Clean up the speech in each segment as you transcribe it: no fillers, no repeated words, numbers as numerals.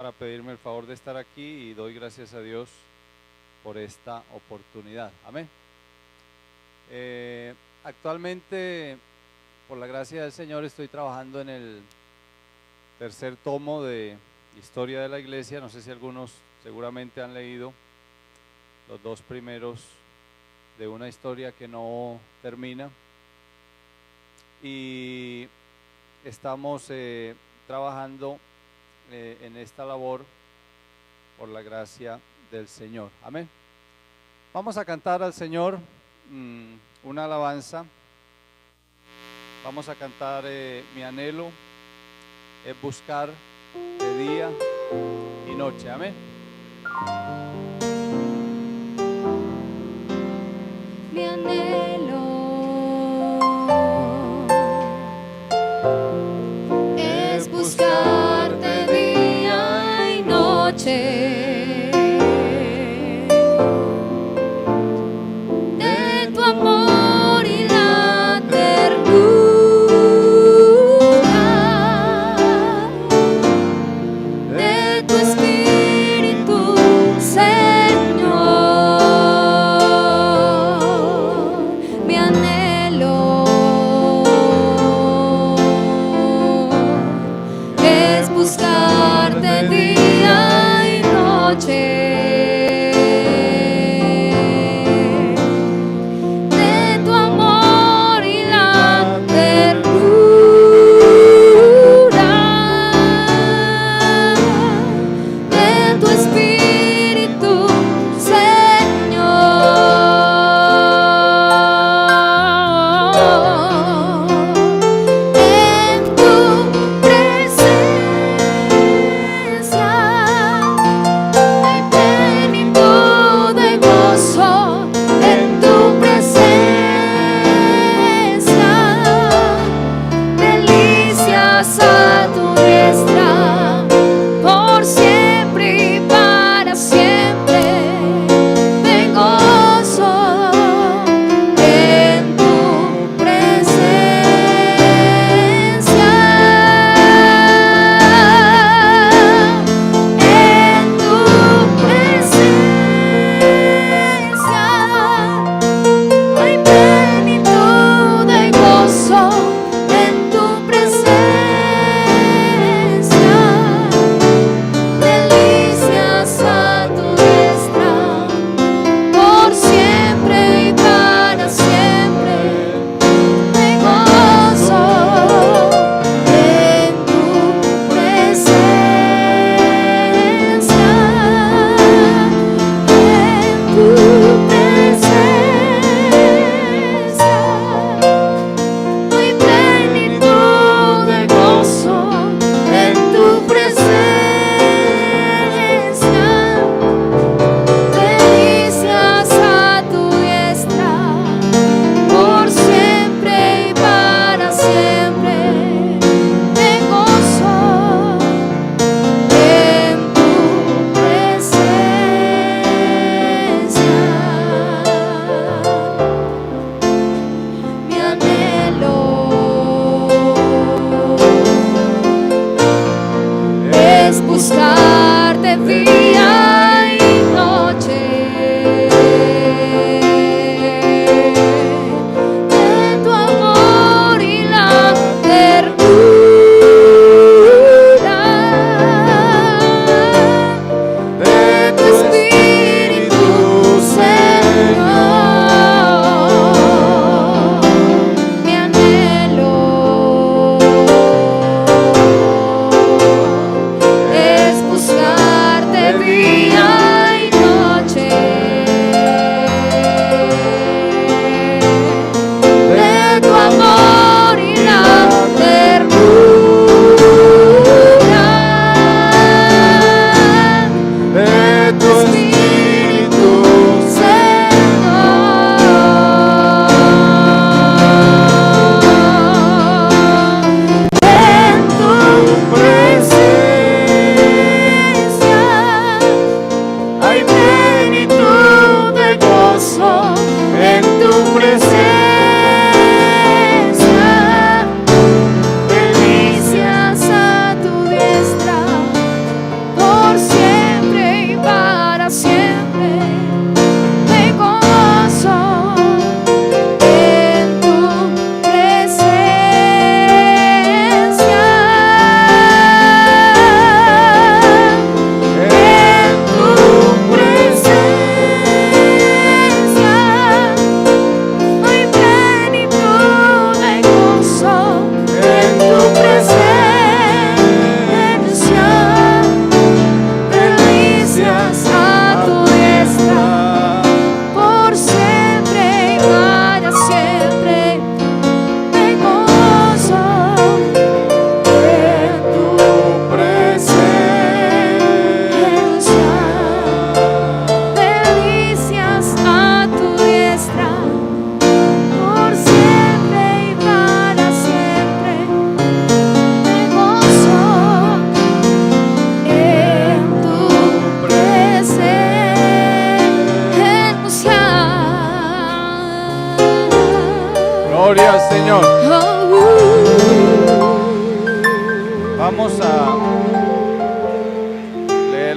para pedirme el favor de estar aquí y doy gracias a Dios por esta oportunidad. Amén. Actualmente, por la gracia del Señor, estoy trabajando en el tercer tomo de Historia de la Iglesia. No sé si algunos seguramente han leído los dos primeros de una historia que no termina. Y estamos trabajando en esta labor por la gracia del Señor. Amén. Vamos a cantar al Señor una alabanza. Vamos a cantar Mi anhelo es buscar de día y noche. Amén. Mi anhelo es buscarte día y noche, de tu amor y la ternura, de tu espíritu, Señor.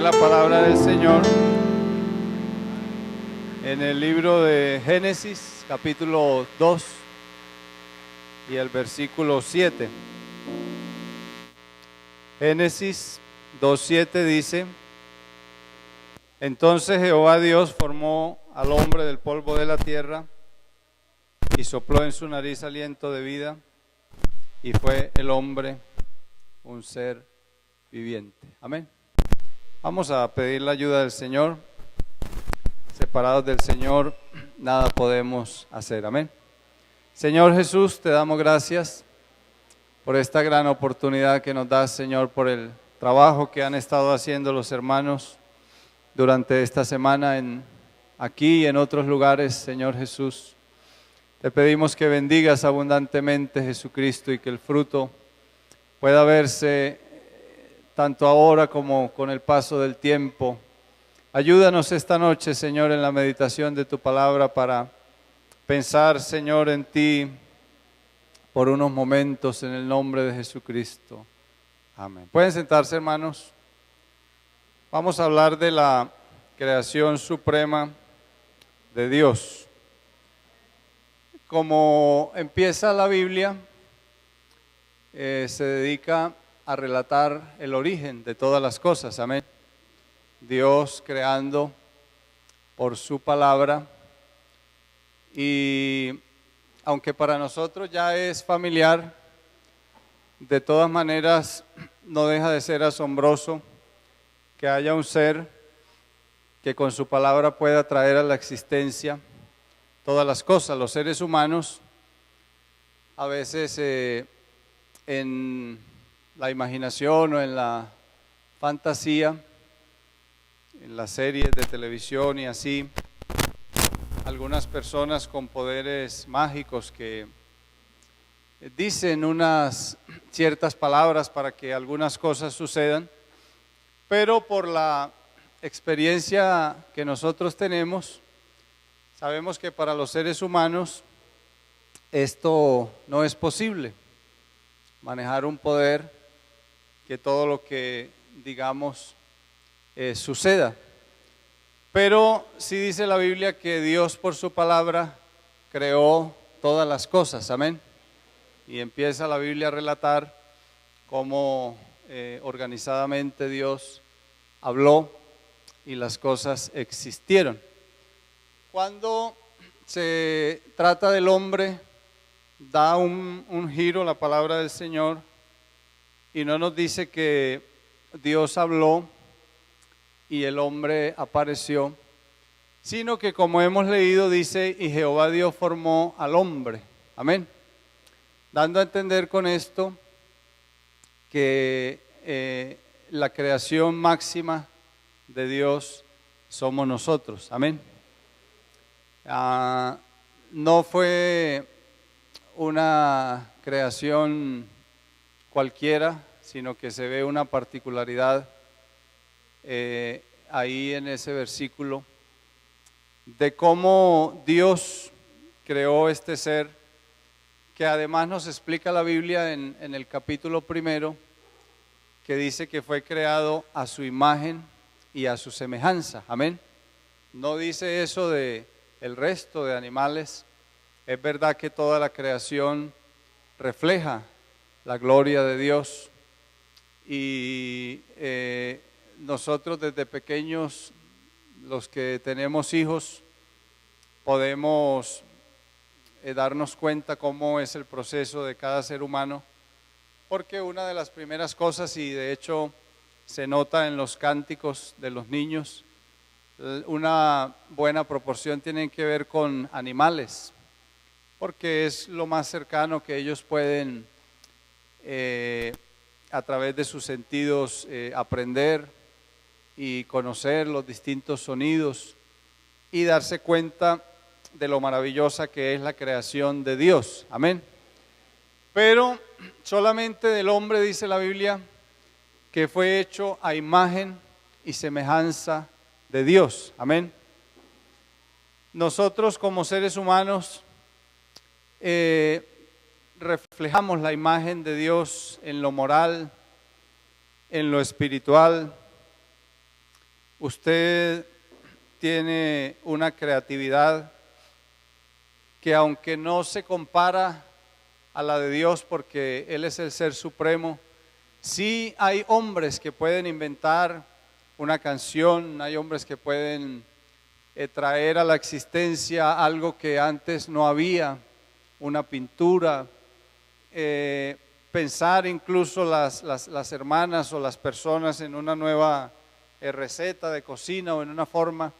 la palabra del Señor en el libro de Génesis, capítulo 2 y el versículo 7. Génesis 2:7 dice: Entonces Jehová Dios formó al hombre del polvo de la tierra y sopló en su nariz aliento de vida, y fue el hombre un ser viviente. Amén. Vamos a pedir la ayuda del Señor. Separados del Señor, nada podemos hacer. Amén. Señor Jesús, te damos gracias por esta gran oportunidad que nos das, Señor, por el trabajo que han estado haciendo los hermanos durante esta semana aquí y en otros lugares, Señor Jesús. Te pedimos que bendigas abundantemente, Jesucristo, y que el fruto pueda verse tanto ahora como con el paso del tiempo. Ayúdanos esta noche, Señor, en la meditación de tu palabra para pensar, Señor, en ti por unos momentos en el nombre de Jesucristo. Amén. ¿Pueden sentarse, hermanos? Vamos a hablar de la creación suprema de Dios. Como empieza la Biblia, se dedica a relatar el origen de todas las cosas. Amén. Dios creando por su palabra, y aunque para nosotros ya es familiar, de todas maneras no deja de ser asombroso que haya un ser que con su palabra pueda traer a la existencia todas las cosas. Los seres humanos a veces en la imaginación o en la fantasía, en las series de televisión y así, algunas personas con poderes mágicos que dicen unas ciertas palabras para que algunas cosas sucedan, pero por la experiencia que nosotros tenemos, sabemos que para los seres humanos esto no es posible, manejar un poder que todo lo que digamos suceda. Pero sí dice la Biblia que Dios por su palabra creó todas las cosas. Amén. Y empieza la Biblia a relatar cómo organizadamente Dios habló y las cosas existieron. Cuando se trata del hombre, da un giro la palabra del Señor y no nos dice que Dios habló y el hombre apareció, sino que, como hemos leído, dice: y Jehová Dios formó al hombre. Amén. Dando a entender con esto que la creación máxima de Dios somos nosotros. Amén. No fue una creación cualquiera, sino que se ve una particularidad ahí en ese versículo de cómo Dios creó este ser, que además nos explica la Biblia en el capítulo 1, que dice que fue creado a su imagen y a su semejanza. Amén. No dice eso de el resto de animales. Es verdad que toda la creación refleja la gloria de Dios, y nosotros desde pequeños, los que tenemos hijos, podemos darnos cuenta cómo es el proceso de cada ser humano, porque una de las primeras cosas, y de hecho se nota en los cánticos de los niños, una buena proporción tienen que ver con animales, porque es lo más cercano que ellos pueden a través de sus sentidos aprender y conocer los distintos sonidos y darse cuenta de lo maravillosa que es la creación de Dios. Amén. Pero solamente del hombre dice la Biblia que fue hecho a imagen y semejanza de Dios. Amén. Nosotros como seres humanos reflejamos la imagen de Dios en lo moral, en lo espiritual, usted tiene una creatividad que, aunque no se compara a la de Dios porque Él es el Ser Supremo, sí hay hombres que pueden inventar una canción, hay hombres que pueden traer a la existencia algo que antes no había, una pintura, pensar incluso las hermanas o las personas en una nueva receta de cocina o en una forma.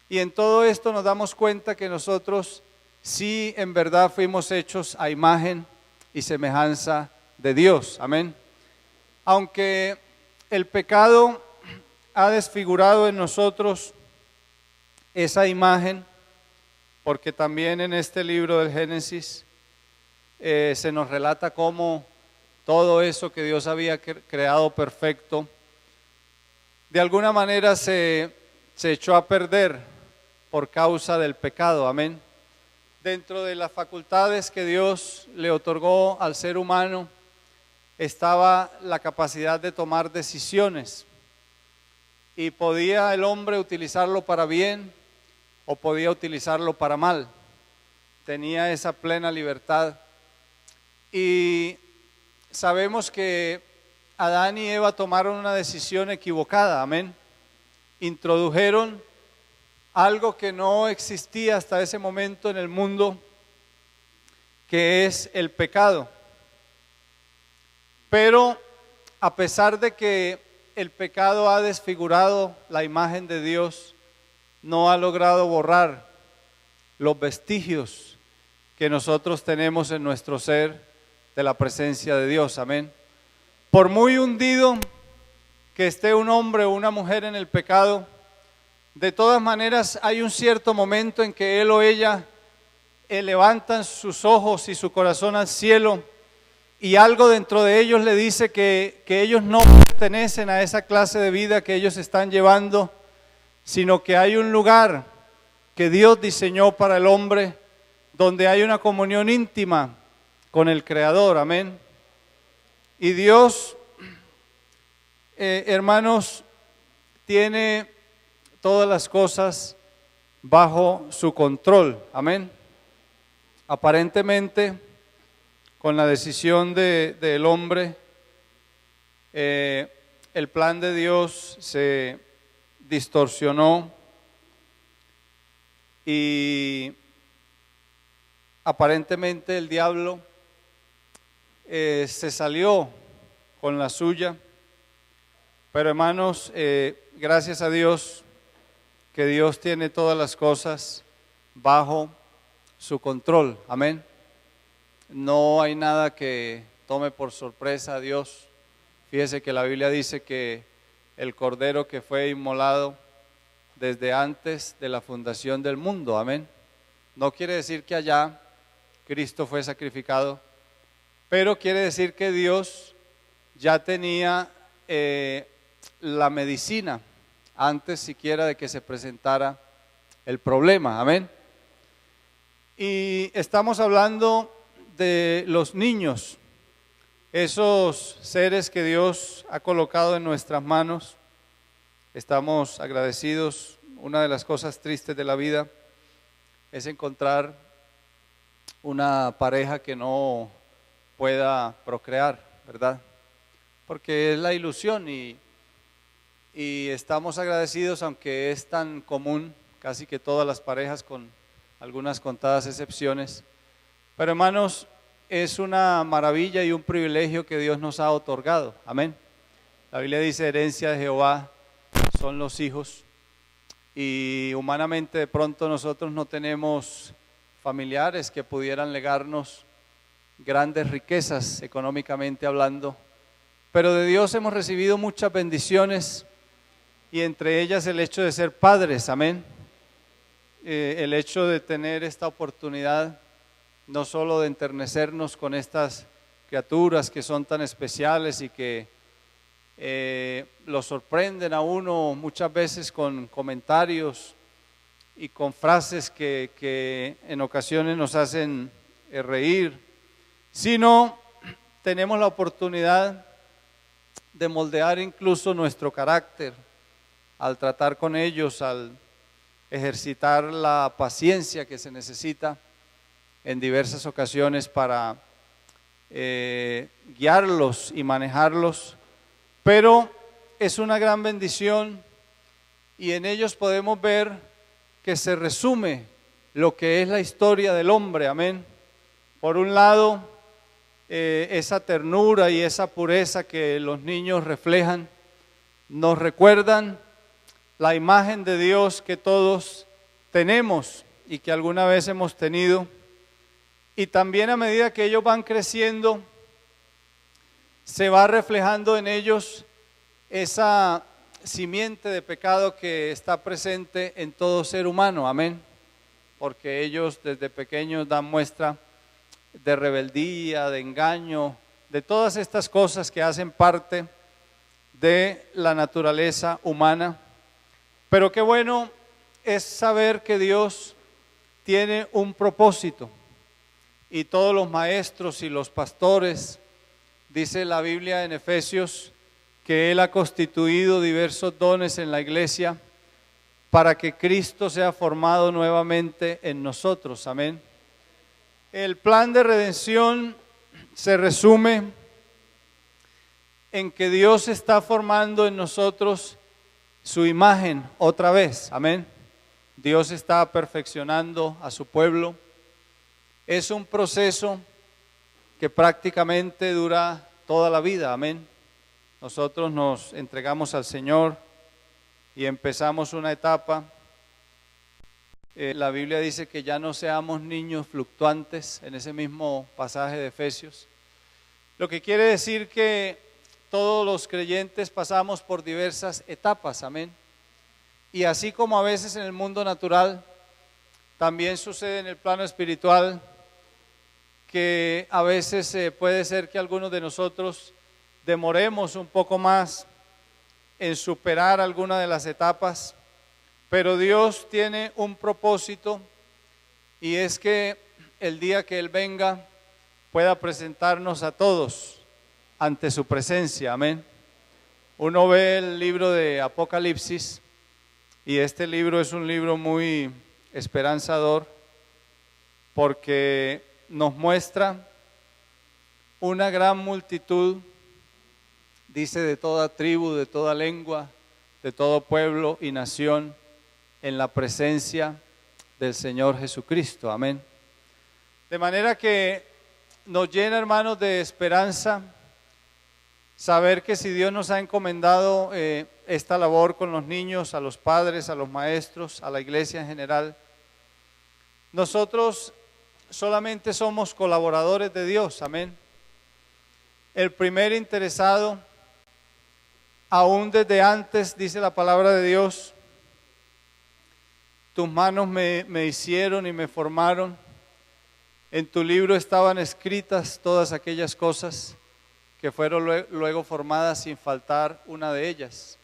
Y en todo esto nos damos cuenta que nosotros sí en verdad fuimos hechos a imagen y semejanza de Dios. Amén. Aunque el pecado ha desfigurado en nosotros esa imagen, porque también en este libro del Génesis se nos relata cómo todo eso que Dios había creado perfecto, de alguna manera se echó a perder por causa del pecado. Amén. Dentro de las facultades que Dios le otorgó al ser humano estaba la capacidad de tomar decisiones, y podía el hombre utilizarlo para bien o podía utilizarlo para mal. Tenía esa plena libertad. Y sabemos que Adán y Eva tomaron una decisión equivocada. Amén. Introdujeron algo que no existía hasta ese momento en el mundo, que es el pecado. Pero a pesar de que el pecado ha desfigurado la imagen de Dios, no ha logrado borrar los vestigios que nosotros tenemos en nuestro ser de la presencia de Dios. Amén. Por muy hundido que esté un hombre o una mujer en el pecado, de todas maneras hay un cierto momento en que él o ella levantan sus ojos y su corazón al cielo, y algo dentro de ellos le dice que ellos no pertenecen a esa clase de vida que ellos están llevando, sino que hay un lugar que Dios diseñó para el hombre, donde hay una comunión íntima con el Creador. Amén. Y Dios, hermanos, tiene todas las cosas bajo su control. Amén. Aparentemente, con la decisión del hombre, el plan de Dios se distorsionó y aparentemente el diablo se salió con la suya. Pero hermanos, gracias a Dios, que Dios tiene todas las cosas bajo su control. Amén. No hay nada que tome por sorpresa a Dios. Fíjese que la Biblia dice que el cordero que fue inmolado desde antes de la fundación del mundo. Amén. No quiere decir que allá Cristo fue sacrificado, pero quiere decir que Dios ya tenía la medicina antes siquiera de que se presentara el problema. Amén. Y estamos hablando de los niños, esos seres que Dios ha colocado en nuestras manos. Estamos agradecidos. Una de las cosas tristes de la vida es encontrar una pareja que no pueda procrear, ¿verdad? Porque es la ilusión y estamos agradecidos, aunque es tan común, casi que todas las parejas, con algunas contadas excepciones. Pero hermanos, es una maravilla y un privilegio que Dios nos ha otorgado. Amén. La Biblia dice: herencia de Jehová son los hijos. Y humanamente de pronto nosotros no tenemos familiares que pudieran legarnos grandes riquezas económicamente hablando, pero de Dios hemos recibido muchas bendiciones, y entre ellas el hecho de ser padres. Amén. El hecho de tener esta oportunidad, no solo de enternecernos con estas criaturas que son tan especiales y que lo sorprenden a uno muchas veces con comentarios y con frases que en ocasiones nos hacen reír, sino tenemos la oportunidad de moldear incluso nuestro carácter, al tratar con ellos, al ejercitar la paciencia que se necesita en diversas ocasiones para guiarlos y manejarlos, pero es una gran bendición y en ellos podemos ver que se resume lo que es la historia del hombre, amén. Por un lado, esa ternura y esa pureza que los niños reflejan, nos recuerdan la imagen de Dios que todos tenemos y que alguna vez hemos tenido. Y también a medida que ellos van creciendo, se va reflejando en ellos esa simiente de pecado que está presente en todo ser humano, amén. Porque ellos desde pequeños dan muestra de rebeldía, de engaño, de todas estas cosas que hacen parte de la naturaleza humana. Pero qué bueno es saber que Dios tiene un propósito y todos los maestros y los pastores, dice la Biblia en Efesios, que Él ha constituido diversos dones en la iglesia para que Cristo sea formado nuevamente en nosotros, amén. El plan de redención se resume en que Dios está formando en nosotros su imagen otra vez, amén. Dios está perfeccionando a su pueblo. Es un proceso que prácticamente dura toda la vida, amén. Nosotros nos entregamos al Señor y empezamos una etapa. La Biblia dice que ya no seamos niños fluctuantes en ese mismo pasaje de Efesios. Lo que quiere decir que todos los creyentes pasamos por diversas etapas, amén. Y así como a veces en el mundo natural, también sucede en el plano espiritual, que a veces puede ser que algunos de nosotros demoremos un poco más en superar alguna de las etapas, pero Dios tiene un propósito y es que el día que Él venga pueda presentarnos a todos ante su presencia, amén. Uno ve el libro de Apocalipsis y este libro es un libro muy esperanzador porque nos muestra una gran multitud, dice, de toda tribu, de toda lengua, de todo pueblo y nación, en la presencia del Señor Jesucristo, amén. De manera que nos llena, hermanos, de esperanza saber que si Dios nos ha encomendado esta labor con los niños, a los padres, a los maestros, a la iglesia en general, nosotros solamente somos colaboradores de Dios, amén. El primer interesado, aún desde antes, dice la palabra de Dios, tus manos me hicieron y me formaron. En tu libro estaban escritas todas aquellas cosas que fueron luego formadas sin faltar una de ellas.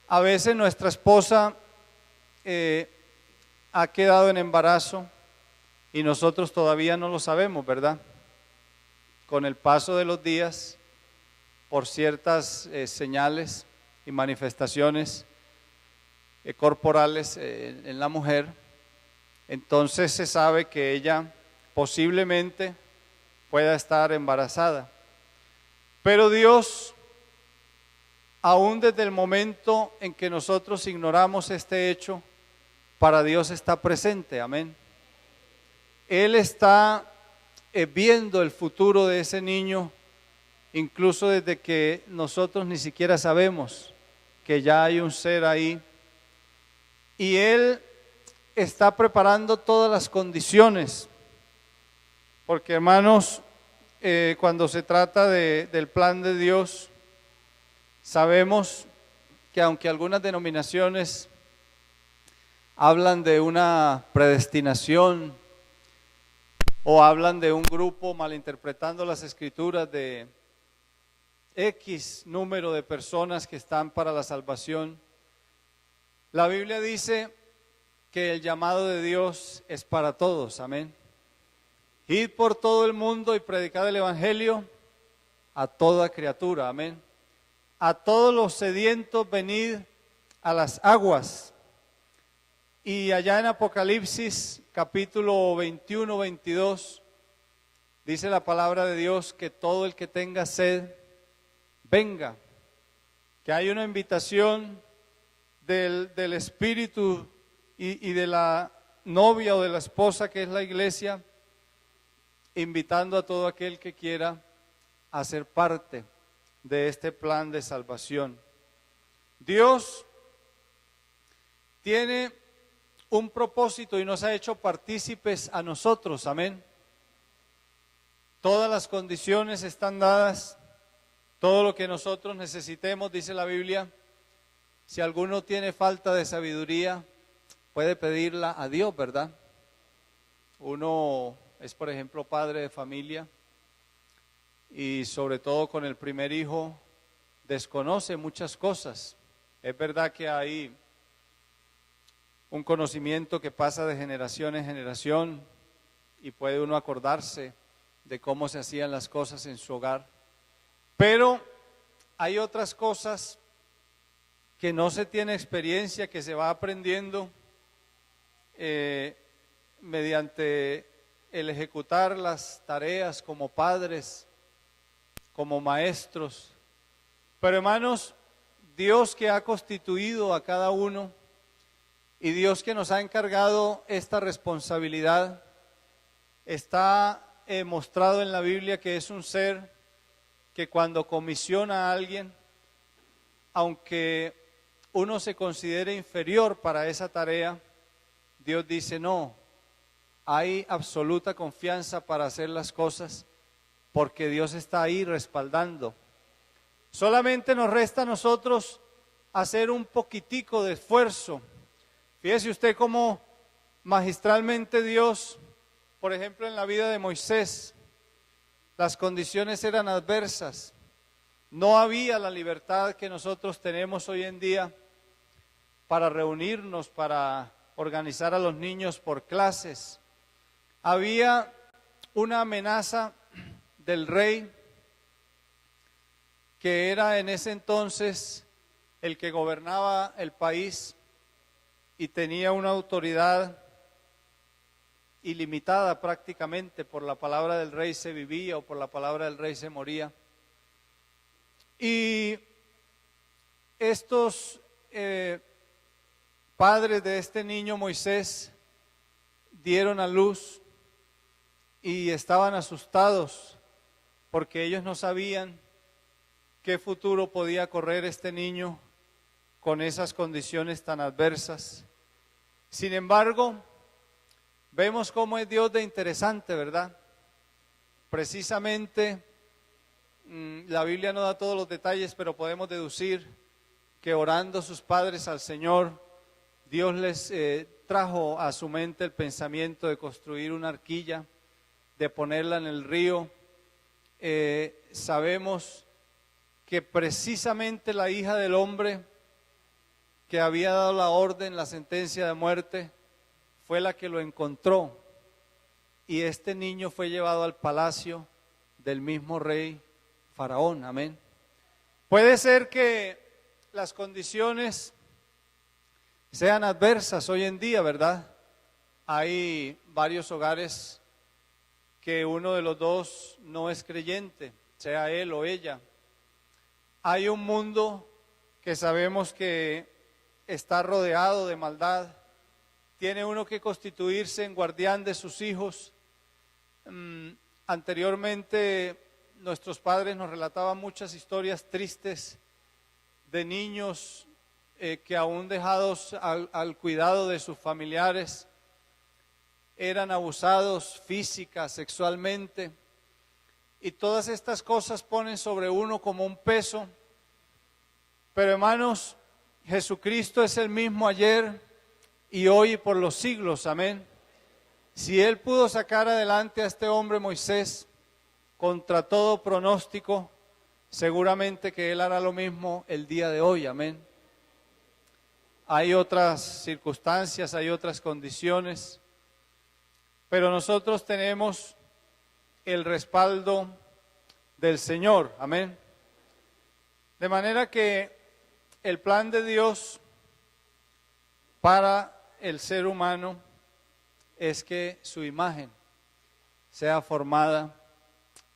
A veces nuestra esposa ha quedado en embarazo y nosotros todavía no lo sabemos, ¿verdad? Con el paso de los días, por ciertas señales y manifestaciones corporales en la mujer, entonces se sabe que ella posiblemente pueda estar embarazada. Pero Dios, aún desde el momento en que nosotros ignoramos este hecho, para Dios está presente, amén. Él está viendo el futuro de ese niño, incluso desde que nosotros ni siquiera sabemos que ya hay un ser ahí. Y Él está preparando todas las condiciones, porque hermanos, cuando se trata del plan de Dios, sabemos que aunque algunas denominaciones hablan de una predestinación o hablan de un grupo malinterpretando las escrituras de X número de personas que están para la salvación, la Biblia dice que el llamado de Dios es para todos, amén. Id por todo el mundo y predicad el evangelio a toda criatura, amén. A todos los sedientos venid a las aguas. Y allá en Apocalipsis capítulo 21, 22, dice la palabra de Dios que todo el que tenga sed, venga. Que hay una invitación del Espíritu y de la novia o de la esposa que es la iglesia, invitando a todo aquel que quiera a ser parte de este plan de salvación. Dios tiene un propósito y nos ha hecho partícipes a nosotros, amén. Todas las condiciones están dadas, todo lo que nosotros necesitemos, dice la Biblia. Si alguno tiene falta de sabiduría, puede pedirla a Dios, ¿verdad? Uno es, por ejemplo, padre de familia y sobre todo con el primer hijo desconoce muchas cosas. Es verdad que hay un conocimiento que pasa de generación en generación y puede uno acordarse de cómo se hacían las cosas en su hogar. Pero hay otras cosas que no se tiene experiencia, que se va aprendiendo mediante el ejecutar las tareas como padres, como maestros. Pero hermanos, Dios que ha constituido a cada uno y Dios que nos ha encargado esta responsabilidad, está mostrado en la Biblia que es un ser que cuando comisiona a alguien, aunque uno se considere inferior para esa tarea, Dios dice no, hay absoluta confianza para hacer las cosas porque Dios está ahí respaldando. Solamente nos resta a nosotros hacer un poquitico de esfuerzo. Fíjese usted cómo magistralmente Dios, por ejemplo en la vida de Moisés, las condiciones eran adversas. No había la libertad que nosotros tenemos hoy en día para reunirnos, para organizar a los niños por clases. Había una amenaza del rey, que era en ese entonces el que gobernaba el país y tenía una autoridad ilimitada prácticamente. Por la palabra del rey se vivía o por la palabra del rey se moría. Y estos padres de este niño Moisés dieron a luz y estaban asustados porque ellos no sabían qué futuro podía correr este niño con esas condiciones tan adversas. Sin embargo, vemos cómo es Dios de interesante, ¿verdad? Precisamente, la Biblia no da todos los detalles, pero podemos deducir que orando sus padres al Señor, Dios les trajo a su mente el pensamiento de construir una arquilla, de ponerla en el río. Sabemos que precisamente la hija del hombre que había dado la orden, la sentencia de muerte, fue la que lo encontró. Y este niño fue llevado al palacio del mismo rey Faraón. Amén. Puede ser que las condiciones sean adversas hoy en día, ¿verdad? Hay varios hogares que uno de los dos no es creyente, sea él o ella. Hay un mundo que sabemos que está rodeado de maldad. Tiene uno que constituirse en guardián de sus hijos. Anteriormente nuestros padres nos relataban muchas historias tristes de niños que aún dejados al cuidado de sus familiares eran abusados física, sexualmente, y todas estas cosas ponen sobre uno como un peso. Pero hermanos, Jesucristo es el mismo ayer y hoy y por los siglos, amén. Si Él pudo sacar adelante a este hombre Moisés contra todo pronóstico, seguramente que Él hará lo mismo el día de hoy, amén. Hay otras circunstancias, hay otras condiciones, pero nosotros tenemos el respaldo del Señor, amén. De manera que el plan de Dios para el ser humano es que su imagen sea formada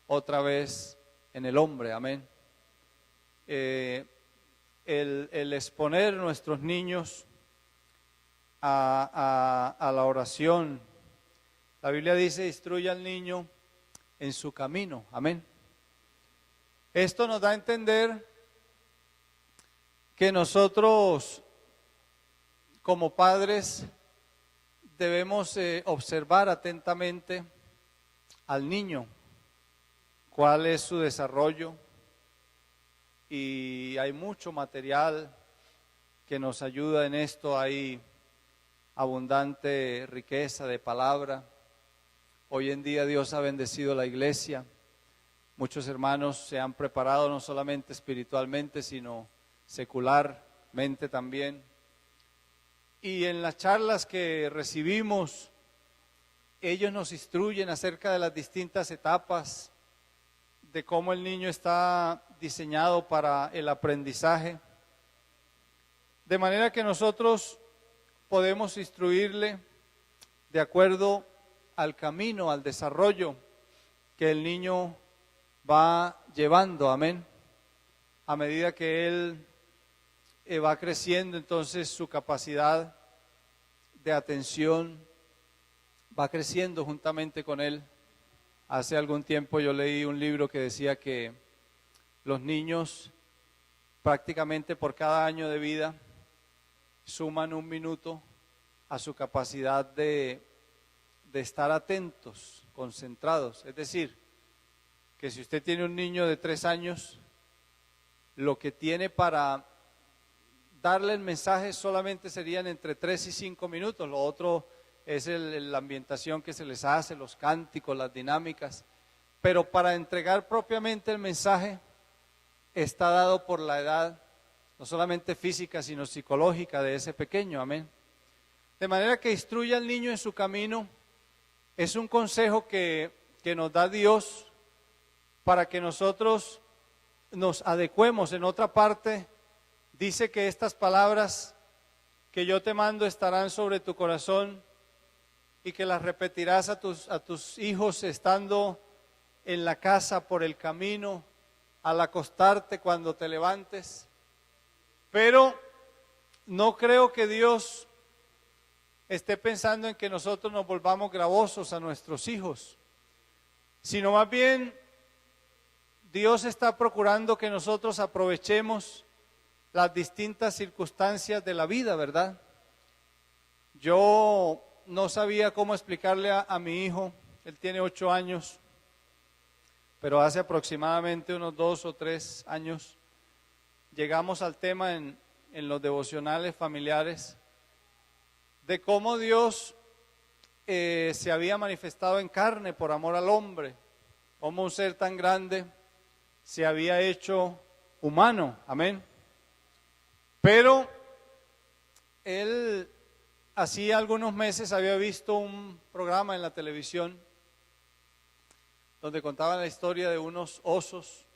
otra vez en el hombre, amén. El exponer nuestros niños a la oración. La Biblia dice, instruye al niño en su camino, amén. Esto nos da a entender que nosotros como padres debemos observar atentamente al niño, cuál es su desarrollo, y hay mucho material que nos ayuda en esto. Hay abundante riqueza de palabra. Hoy en día Dios ha bendecido la iglesia. Muchos hermanos se han preparado no solamente espiritualmente, sino secularmente también. Y en las charlas que recibimos, ellos nos instruyen acerca de las distintas etapas, de cómo el niño está diseñado para el aprendizaje. De manera que nosotros podemos instruirle de acuerdo al camino, al desarrollo que el niño va llevando, amén. A medida que él va creciendo, entonces su capacidad de atención va creciendo juntamente con él. Hace algún tiempo yo leí un libro que decía que los niños prácticamente por cada año de vida suman 1 minuto a su capacidad de estar atentos, concentrados. Es decir, que si usted tiene un niño de 3 años, lo que tiene para darle el mensaje solamente serían entre 3 y 5 minutos. Lo otro es la ambientación que se les hace, los cánticos, las dinámicas. Pero para entregar propiamente el mensaje está dado por la edad, no solamente física, sino psicológica de ese pequeño, amén. De manera que instruya al niño en su camino es un consejo que nos da Dios para que nosotros nos adecuemos. En otra parte dice que estas palabras que yo te mando estarán sobre tu corazón y que las repetirás a tus hijos estando en la casa, por el camino, al acostarte, cuando te levantes. Pero no creo que Dios esté pensando en que nosotros nos volvamos gravosos a nuestros hijos, sino más bien Dios está procurando que nosotros aprovechemos las distintas circunstancias de la vida, ¿verdad? Yo no sabía cómo explicarle a mi hijo, él tiene 8 años, pero hace aproximadamente unos 2 o 3 años llegamos al tema en los devocionales familiares de cómo Dios se había manifestado en carne por amor al hombre, cómo un ser tan grande se había hecho humano, amén. Pero él hacía algunos meses había visto un programa en la televisión donde contaban la historia de unos osos,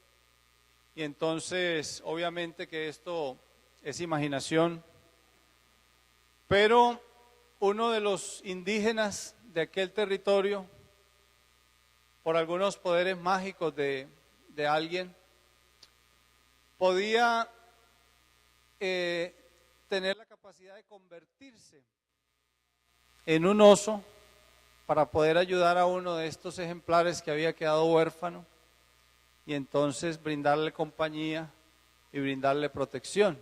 y entonces obviamente que esto es imaginación, pero uno de los indígenas de aquel territorio, por algunos poderes mágicos de alguien, podía tener la capacidad de convertirse en un oso para poder ayudar a uno de estos ejemplares que había quedado huérfano y entonces brindarle compañía y brindarle protección.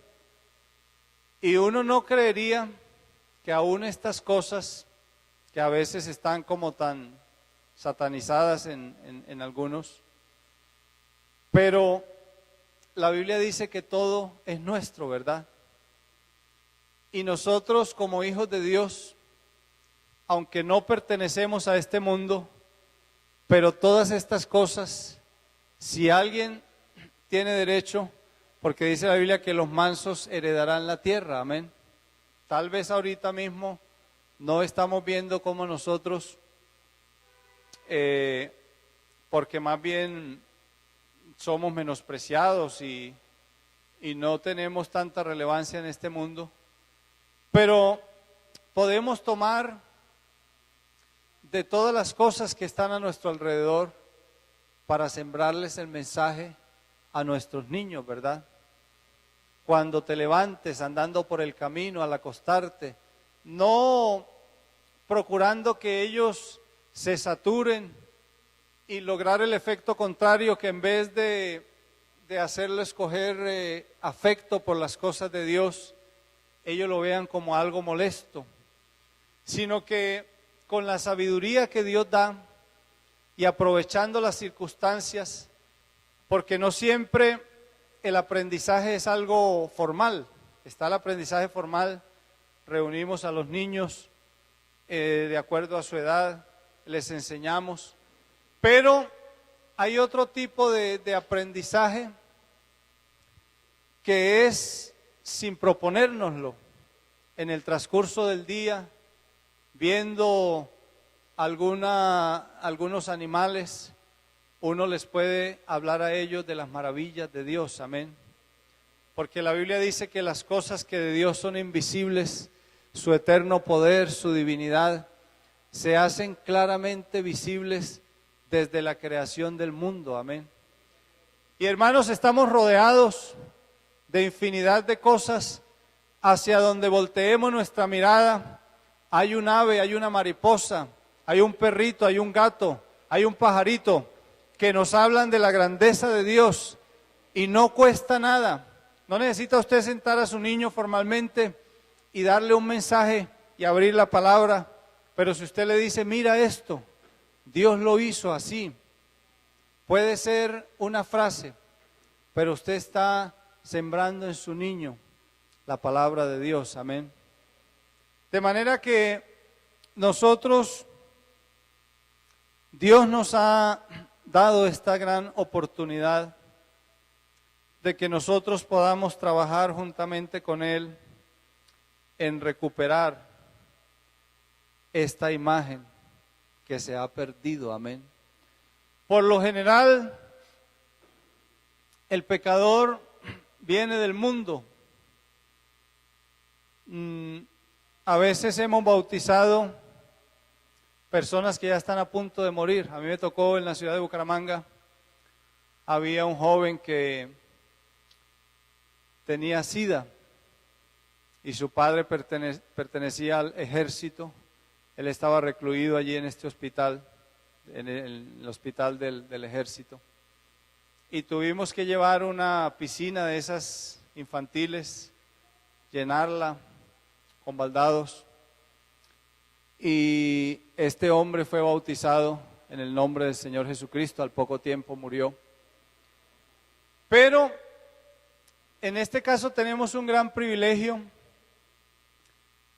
Y uno no creería que aún estas cosas que a veces están como tan satanizadas en algunos, pero la Biblia dice que todo es nuestro, ¿verdad? Y nosotros como hijos de Dios, aunque no pertenecemos a este mundo, pero todas estas cosas, si alguien tiene derecho, porque dice la Biblia que los mansos heredarán la tierra, amén. Tal vez ahorita mismo no estamos viendo como nosotros, porque más bien somos menospreciados y no tenemos tanta relevancia en este mundo, pero podemos tomar de todas las cosas que están a nuestro alrededor para sembrarles el mensaje a nuestros niños, ¿verdad? Cuando te levantes andando por el camino, al acostarte, no procurando que ellos se saturen y lograr el efecto contrario, que en vez de hacerlo escoger afecto por las cosas de Dios, ellos lo vean como algo molesto, sino que con la sabiduría que Dios da y aprovechando las circunstancias, porque no siempre el aprendizaje es algo formal. Está el aprendizaje formal, reunimos a los niños de acuerdo a su edad, les enseñamos, pero hay otro tipo de aprendizaje que es sin proponérnoslo, en el transcurso del día, viendo algunos animales, uno les puede hablar a ellos de las maravillas de Dios, amén. Porque la Biblia dice que las cosas que de Dios son invisibles, su eterno poder, su divinidad, se hacen claramente visibles desde la creación del mundo, amén. Y hermanos, estamos rodeados de infinidad de cosas. Hacia donde volteemos nuestra mirada, hay un ave, hay una mariposa, hay un perrito, hay un gato, hay un pajarito, que nos hablan de la grandeza de Dios y no cuesta nada. No necesita usted sentar a su niño formalmente y darle un mensaje y abrir la palabra, pero si usted le dice, mira esto, Dios lo hizo así, puede ser una frase, pero usted está sembrando en su niño la palabra de Dios, amén. De manera que nosotros, Dios nos ha dado esta gran oportunidad de que nosotros podamos trabajar juntamente con Él en recuperar esta imagen que se ha perdido, amén. Por lo general, el pecador viene del mundo. A veces hemos bautizado personas que ya están a punto de morir. A mí me tocó en la ciudad de Bucaramanga, había un joven que tenía SIDA y su padre pertenecía al ejército. Él estaba recluido allí en este hospital, en el hospital del ejército. Y tuvimos que llevar una piscina de esas infantiles, llenarla con baldados, y este hombre fue bautizado en el nombre del Señor Jesucristo. Al poco tiempo murió. Pero en este caso tenemos un gran privilegio,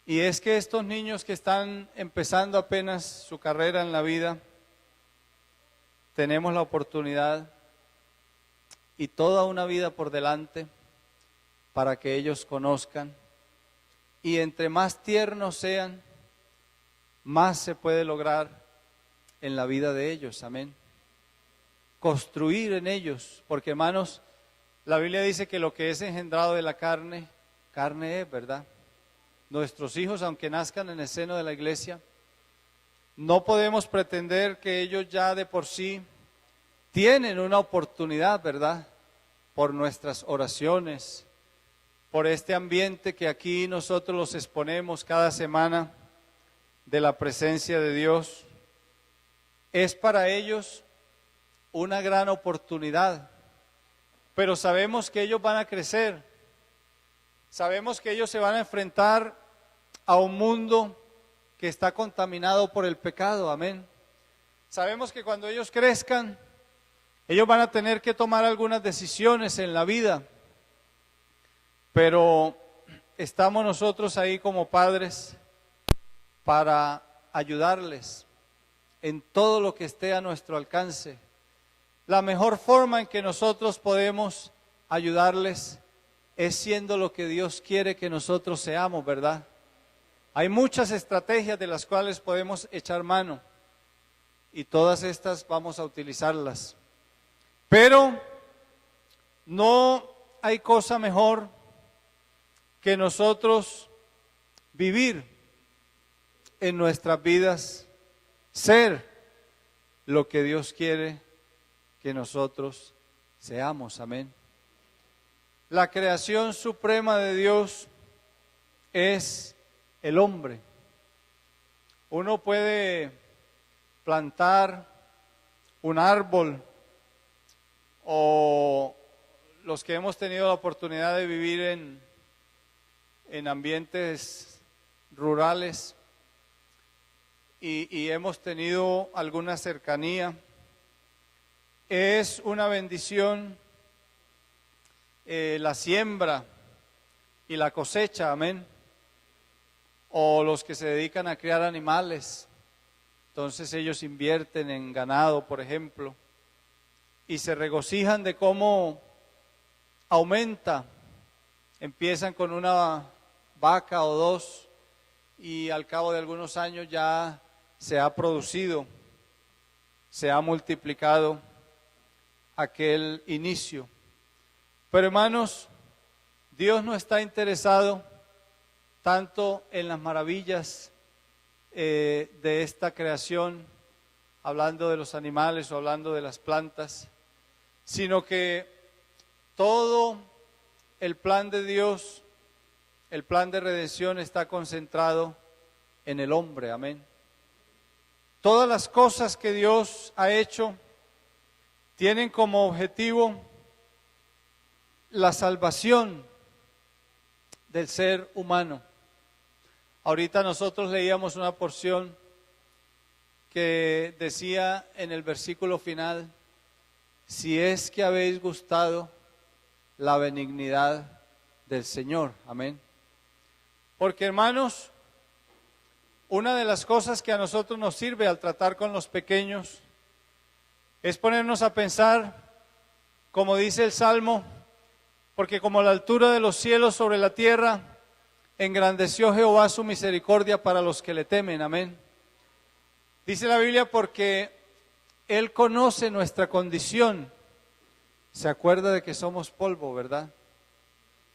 y es que estos niños que están empezando apenas su carrera en la vida, tenemos la oportunidad y toda una vida por delante para que ellos conozcan. Y entre más tiernos sean, más se puede lograr en la vida de ellos, amén. Construir en ellos, porque hermanos, la Biblia dice que lo que es engendrado de la carne, carne es, ¿verdad? Nuestros hijos, aunque nazcan en el seno de la iglesia, no podemos pretender que ellos ya de por sí tienen una oportunidad, ¿verdad? Por nuestras oraciones, por este ambiente que aquí nosotros los exponemos cada semana de la presencia de Dios, es para ellos una gran oportunidad. Pero sabemos que ellos van a crecer, sabemos que ellos se van a enfrentar a un mundo que está contaminado por el pecado, amén. Sabemos que cuando ellos crezcan, ellos van a tener que tomar algunas decisiones en la vida, pero estamos nosotros ahí como padres para ayudarles en todo lo que esté a nuestro alcance. La mejor forma en que nosotros podemos ayudarles es siendo lo que Dios quiere que nosotros seamos, ¿verdad? Hay muchas estrategias de las cuales podemos echar mano y todas estas vamos a utilizarlas. Pero no hay cosa mejor que nosotros vivir en nuestras vidas ser lo que Dios quiere que nosotros seamos. Amén. La creación suprema de Dios es el hombre. Uno puede plantar un árbol, o los que hemos tenido la oportunidad de vivir en ambientes rurales y hemos tenido alguna cercanía, es una bendición la siembra y la cosecha, amén. O los que se dedican a criar animales, entonces ellos invierten en ganado, por ejemplo, y se regocijan de cómo aumenta. Empiezan con una vaca o dos y al cabo de algunos años ya se ha producido, se ha multiplicado aquel inicio. Pero hermanos, Dios no está interesado tanto en las maravillas de esta creación, hablando de los animales o hablando de las plantas, sino que todo el plan de Dios, el plan de redención está concentrado en el hombre, amén. Todas las cosas que Dios ha hecho tienen como objetivo la salvación del ser humano. Ahorita nosotros leíamos una porción que decía en el versículo final: si es que habéis gustado la benignidad del Señor, amén. Porque hermanos, una de las cosas que a nosotros nos sirve al tratar con los pequeños es ponernos a pensar, como dice el Salmo, porque como la altura de los cielos sobre la tierra, engrandeció Jehová su misericordia para los que le temen, amén. Dice la Biblia, porque Él conoce nuestra condición, se acuerda de que somos polvo, ¿verdad?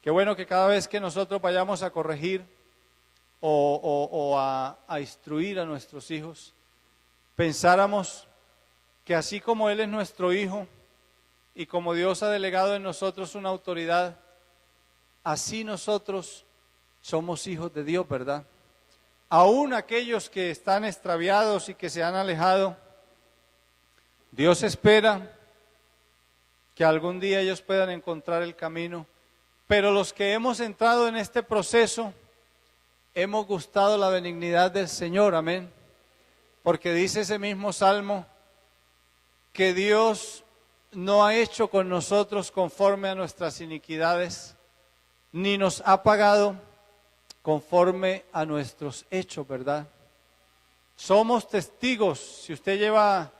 Qué bueno que cada vez que nosotros vayamos a corregir o a instruir a nuestros hijos, pensáramos que así como Él es nuestro hijo y como Dios ha delegado en nosotros una autoridad, así nosotros somos hijos de Dios, ¿verdad? Aún aquellos que están extraviados y que se han alejado, Dios espera que algún día ellos puedan encontrar el camino. Pero los que hemos entrado en este proceso, hemos gustado la benignidad del Señor, amén. Porque dice ese mismo Salmo que Dios no ha hecho con nosotros conforme a nuestras iniquidades, ni nos ha pagado conforme a nuestros hechos, ¿verdad? Somos testigos, si usted lleva,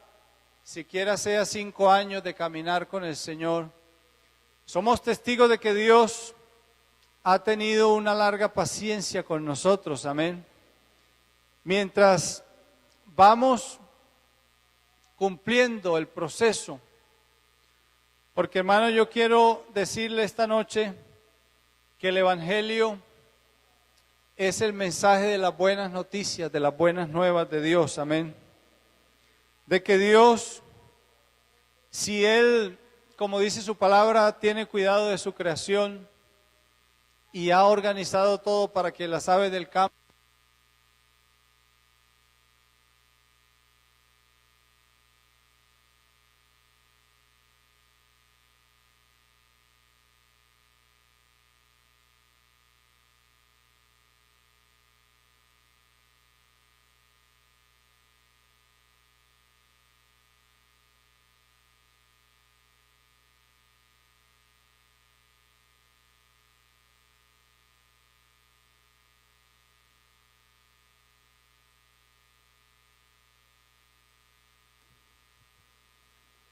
siquiera sea 5 años de caminar con el Señor, somos testigos de que Dios ha tenido una larga paciencia con nosotros, amén. Mientras vamos cumpliendo el proceso, porque hermano, yo quiero decirle esta noche que el Evangelio es el mensaje de las buenas noticias, de las buenas nuevas de Dios, amén. De que Dios, si Él, como dice su palabra, tiene cuidado de su creación y ha organizado todo para que las aves del campo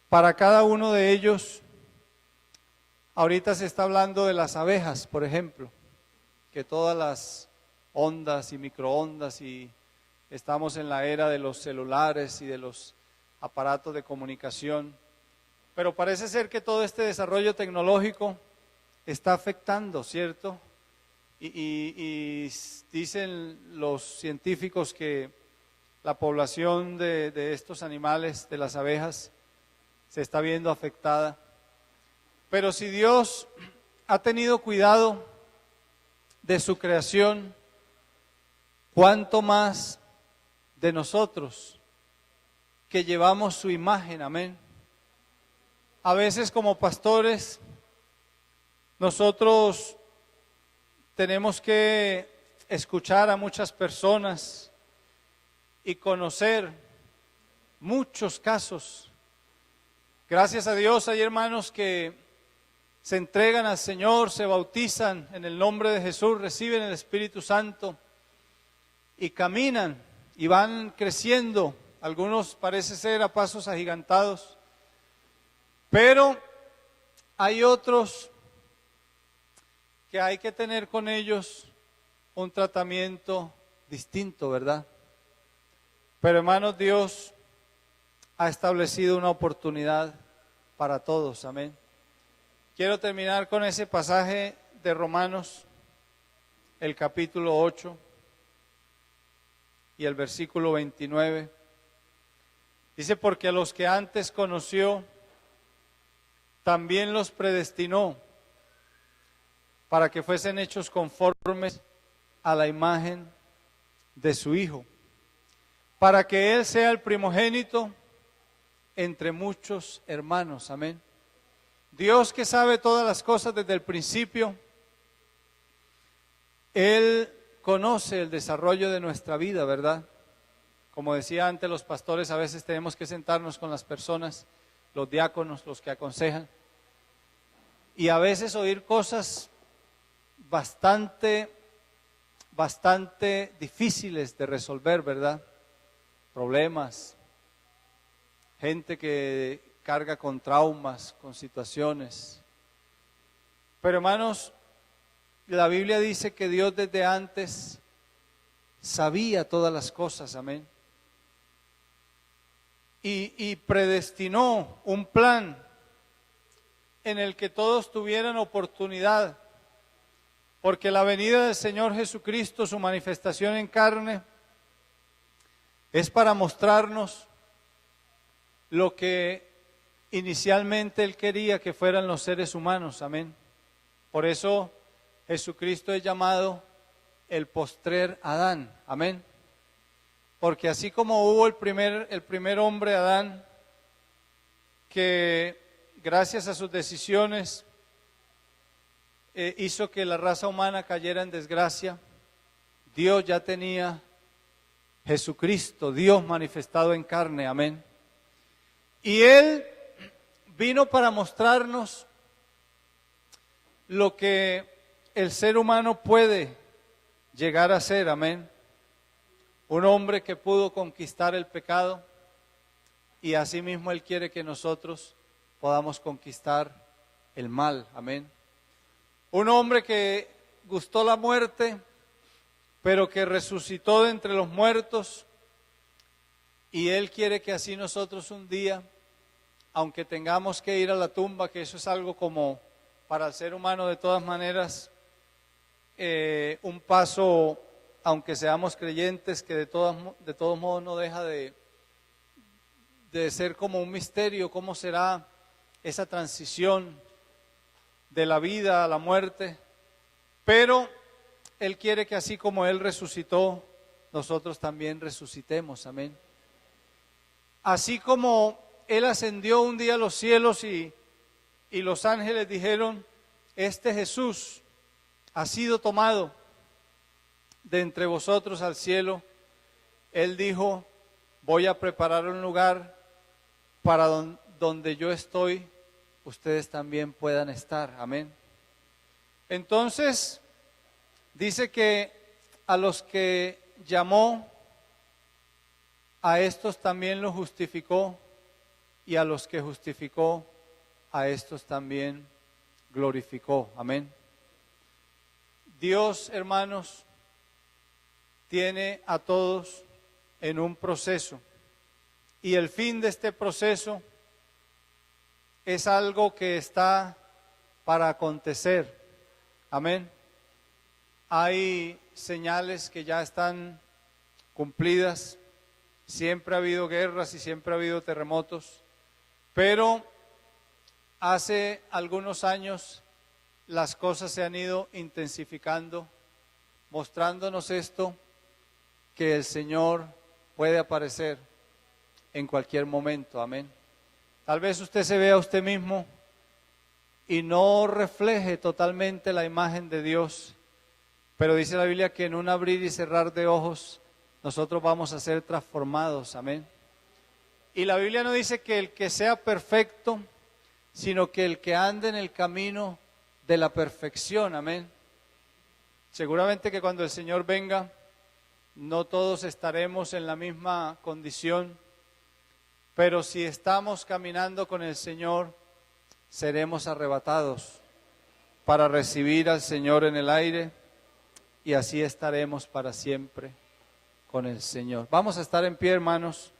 para cada uno de ellos. Ahorita se está hablando de las abejas, por ejemplo, que todas las ondas y microondas, y estamos en la era de los celulares y de los aparatos de comunicación, pero parece ser que todo este desarrollo tecnológico está afectando, ¿cierto? y dicen los científicos que la población de estos animales, de las abejas, se está viendo afectada. Pero si Dios ha tenido cuidado de su creación, ¿cuánto más de nosotros que llevamos su imagen? Amén. A veces como pastores, nosotros tenemos que escuchar a muchas personas y conocer muchos casos. Gracias a Dios hay hermanos que se entregan al Señor, se bautizan en el nombre de Jesús, reciben el Espíritu Santo y caminan y van creciendo. Algunos parece ser a pasos agigantados, pero hay otros que hay que tener con ellos un tratamiento distinto, ¿verdad? Pero hermanos, Dios ha establecido una oportunidad para todos, amén. Quiero terminar con ese pasaje de Romanos, el capítulo 8 y el versículo 29. Dice, porque a los que antes conoció, también los predestinó para que fuesen hechos conformes a la imagen de su Hijo, para que Él sea el primogénito entre muchos hermanos. Amén. Dios, que sabe todas las cosas desde el principio, Él conoce el desarrollo de nuestra vida, ¿verdad? Como decía antes, los pastores a veces tenemos que sentarnos con las personas, los diáconos, los que aconsejan, y a veces oír cosas bastante difíciles de resolver, ¿verdad? Problemas, gente que carga con traumas, con situaciones. Pero hermanos, la Biblia dice que Dios desde antes sabía todas las cosas, amén. Y predestinó un plan en el que todos tuvieran oportunidad, porque la venida del Señor Jesucristo, su manifestación en carne, es para mostrarnos lo que inicialmente Él quería que fueran los seres humanos, amén. Por eso Jesucristo es llamado el postrer Adán, amén. Porque así como hubo el primer hombre, Adán, que gracias a sus decisiones hizo que la raza humana cayera en desgracia, Dios ya tenía Jesucristo, Dios manifestado en carne, amén. Y Él vino para mostrarnos lo que el ser humano puede llegar a ser, amén. Un hombre que pudo conquistar el pecado, y asimismo Él quiere que nosotros podamos conquistar el mal, amén. Un hombre que gustó la muerte, pero que resucitó de entre los muertos, y Él quiere que así nosotros un día, aunque tengamos que ir a la tumba, que eso es algo como para el ser humano de todas maneras, un paso, aunque seamos creyentes, que de todos modos no deja de ser como un misterio. ¿Cómo será esa transición de la vida a la muerte? Pero Él quiere que así como Él resucitó, nosotros también resucitemos, amén. Así como Él ascendió un día a los cielos y los ángeles dijeron, este Jesús ha sido tomado de entre vosotros al cielo, Él dijo, voy a preparar un lugar para donde yo estoy, ustedes también puedan estar, amén. Entonces, dice que a los que llamó, a estos también los justificó, y a los que justificó, a estos también glorificó, amén. Dios, hermanos, tiene a todos en un proceso, y el fin de este proceso es algo que está para acontecer, amén. hay señales que ya están cumplidas. Siempre ha habido guerras y siempre ha habido terremotos, pero hace algunos años las cosas se han ido intensificando, mostrándonos esto, que el Señor puede aparecer en cualquier momento, amén. Tal vez usted se vea a usted mismo y no refleje totalmente la imagen de Dios, pero dice la Biblia que en un abrir y cerrar de ojos nosotros vamos a ser transformados, amén. Y la Biblia no dice que el que sea perfecto, sino que el que ande en el camino de la perfección, amén. Seguramente que cuando el Señor venga, no todos estaremos en la misma condición, pero si estamos caminando con el Señor, seremos arrebatados para recibir al Señor en el aire y así estaremos para siempre con el Señor. Vamos a estar en pie, hermanos.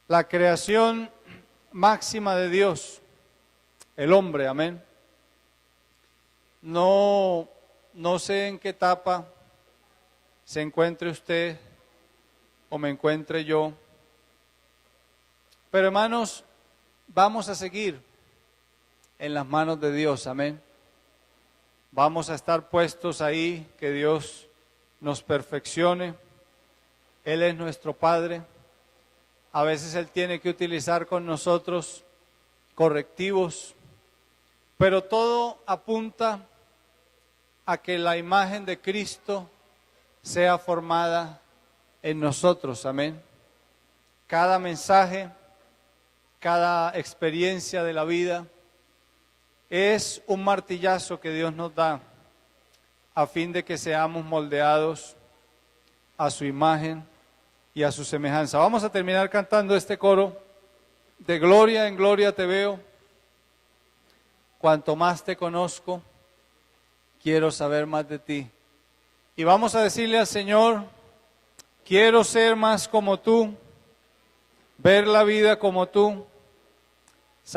La creación máxima de Dios, el hombre, amén. No sé en qué etapa se encuentre usted o me encuentre yo, pero hermanos, vamos a seguir en las manos de Dios, amén. Vamos a estar puestos ahí, que Dios nos perfeccione. Él es nuestro Padre. A veces Él tiene que utilizar con nosotros correctivos, pero todo apunta a que la imagen de Cristo sea formada en nosotros, amén. Cada mensaje, cada experiencia de la vida es un martillazo que Dios nos da a fin de que seamos moldeados a su imagen y a su semejanza. Vamos a terminar cantando este coro: de gloria en gloria te veo, cuanto más te conozco, quiero saber más de ti. Y vamos a decirle al Señor: quiero ser más como tú, ver la vida como tú,